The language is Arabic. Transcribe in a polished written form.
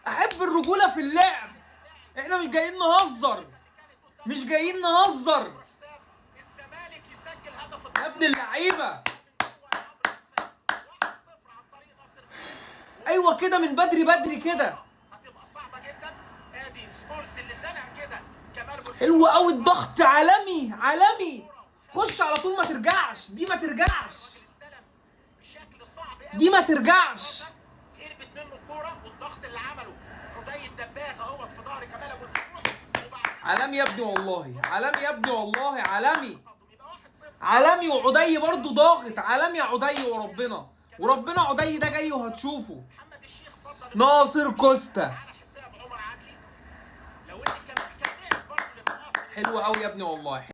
احب الرجوله في اللعب. احنا مش جايين نهزر، مش جايين نهزر الزمالك يسجل هدف يا ابن اللعيبه. ايوه كده من بدري بدري كده. هتبقى صعبه جدا. ادي سبورس اللي زنق كده كمال. حلو قوي الضغط، عالمي عالمي. خش على طول، ما ترجعش دي، ما ترجعش بشكل صعب قوي دي، ما ترجعش. هربت منه الكوره والضغط اللي عمله عدي الدباغ اهوت في ظهر كمال ابو الفتوح. عالمي يا ابني والله، عالمي يا ابني والله، عالمي عالمي. وعدي برضو ضاغط، عالمي يا عدي وربنا، وربنا عدي ده جاي وهتشوفه. محمد الشيخ فضل ناصر كوستا على حساب عمر عدلي. لو ان كمان كان لعب برضه لقاءات حلو قوي يا ابني والله.